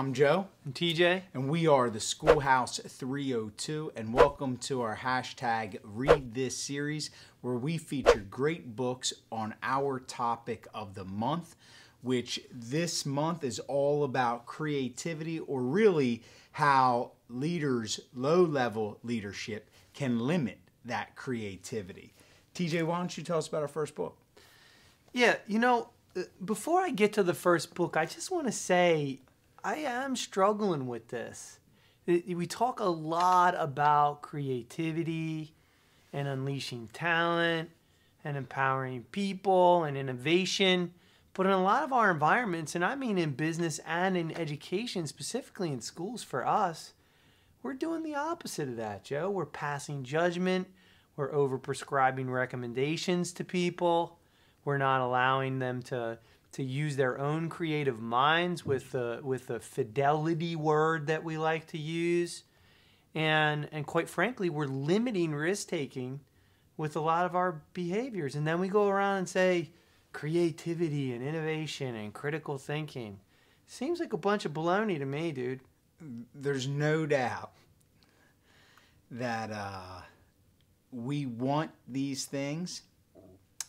I'm Joe. I'm TJ. And we are the Schoolhouse 302. And welcome to our hashtag Read This series, where we feature great books on our topic of the month, which this month is all about creativity, or really how leaders, low-level leadership, can limit that creativity. TJ, why don't you tell us about our first book? Yeah, you know, before I get to the first book, I just want to say I am struggling with this. We talk a lot about creativity and unleashing talent and empowering people and innovation. But in a lot of our environments, and I mean in business and in education, specifically in schools for us, we're doing the opposite of that, Joe. We're passing judgment. We're over-prescribing recommendations to people. We're not allowing them to use their own creative minds with the fidelity word that we like to use. And quite frankly, we're limiting risk-taking with a lot of our behaviors. And then we go around and say, creativity and innovation and critical thinking. Seems like a bunch of baloney to me, dude. There's no doubt that we want these things,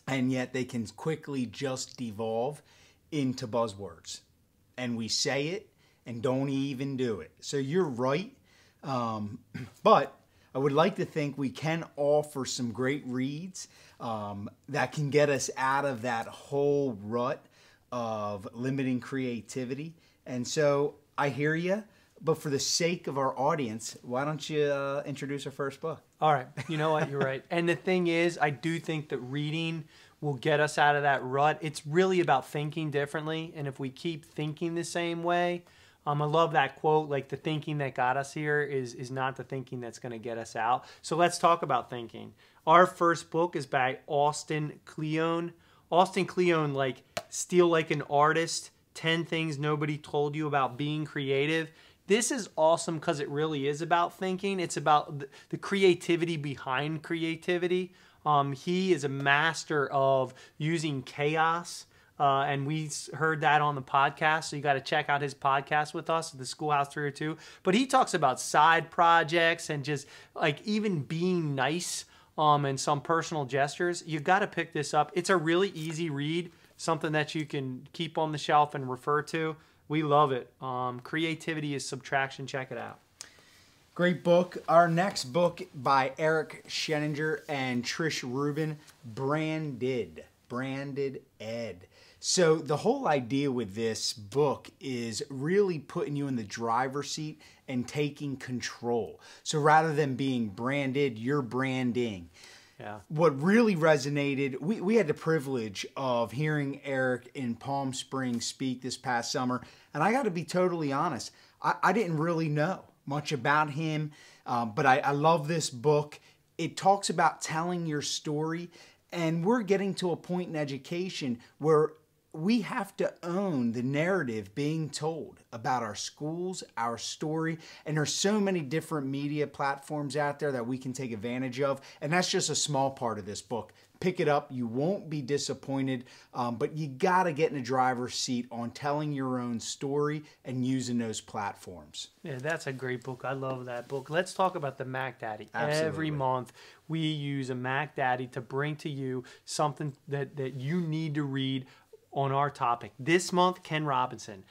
and yet they can quickly just devolve into buzzwords. And we say it and don't even do it. So you're right. But I would like to think we can offer some great reads that can get us out of that whole rut of limiting creativity. And so I hear you, but for the sake of our audience, why don't you introduce our first book? All right. You know what? You're right. And the thing is, I do think that reading will get us out of that rut. It's really about thinking differently. And if we keep thinking the same way, I love that quote, like the thinking that got us here is not the thinking that's going to get us out. So let's talk about thinking. Our first book is by Austin Kleon. Austin Kleon, like Steal Like an Artist, 10 Things Nobody Told You About Being Creative. This is awesome because it really is about thinking. It's about the creativity behind creativity. He is a master of using chaos. And we heard that on the podcast, so you got to check out his podcast with us, the Schoolhouse 302. But he talks about side projects and just like even being nice and some personal gestures. You got to pick this up. It's a really easy read, something that you can keep on the shelf and refer to. We love it. Creativity is Subtraction. Check it out. Great book. Our next book by Eric Sheninger and Trish Rubin, Branded Ed. So the whole idea with this book is really putting you in the driver's seat and taking control. So rather than being branded, you're branding. Yeah. What really resonated, we had the privilege of hearing Eric in Palm Springs speak this past summer. And I got to be totally honest, I didn't really know much about him, but I love this book. It talks about telling your story. And we're getting to a point in education where we have to own the narrative being told about our schools, our story, and there's so many different media platforms out there that we can take advantage of, and that's just a small part of this book. Pick it up. You won't be disappointed, but you got to get in a driver's seat on telling your own story and using those platforms. Yeah, that's a great book. I love that book. Let's talk about the Mac Daddy. Absolutely. Every month we use a Mac Daddy to bring to you something that you need to read on our topic. This month, Ken Robinson,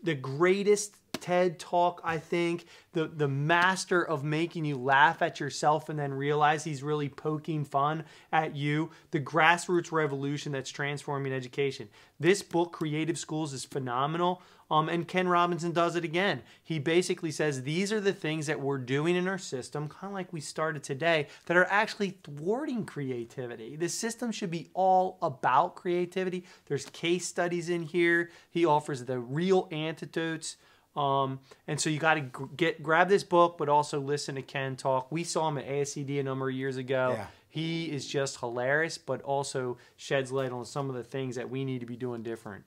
the greatest TED Talk, I think, the master of making you laugh at yourself and then realize he's really poking fun at you, the grassroots revolution that's transforming education. This book, Creative Schools, is phenomenal, and Ken Robinson does it again. He basically says these are the things that we're doing in our system, kind of like we started today, that are actually thwarting creativity. The system should be all about creativity. There's case studies in here. He offers the real antidotes. And so you got to grab this book, but also listen to Ken talk. We saw him at ASCD a number of years ago. Yeah. He is just hilarious, but also sheds light on some of the things that we need to be doing different.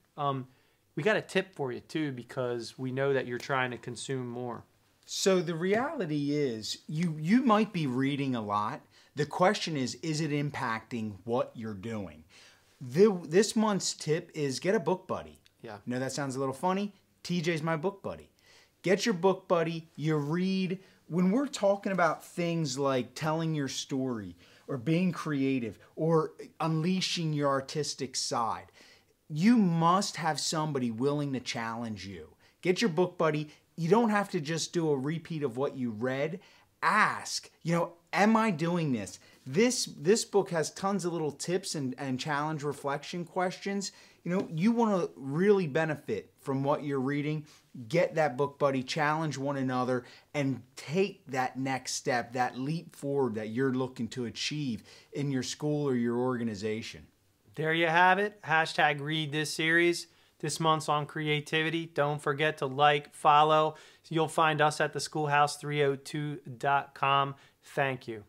We got a tip for you too, because we know that you're trying to consume more. So the reality is you might be reading a lot. The question is it impacting what you're doing? This month's tip is get a book buddy. Yeah. I know that sounds a little funny. TJ's my book buddy. Get your book buddy, you read. When we're talking about things like telling your story or being creative or unleashing your artistic side, you must have somebody willing to challenge you. Get your book buddy. You don't have to just do a repeat of what you read. Ask, am I doing this? This book has tons of little tips and challenge reflection questions. You want to really benefit from what you're reading. Get that book buddy, challenge one another, and take that next step, that leap forward that you're looking to achieve in your school or your organization. There you have it. Hashtag read this series. This month's on creativity. Don't forget to like, follow. You'll find us at theschoolhouse302.com. Thank you.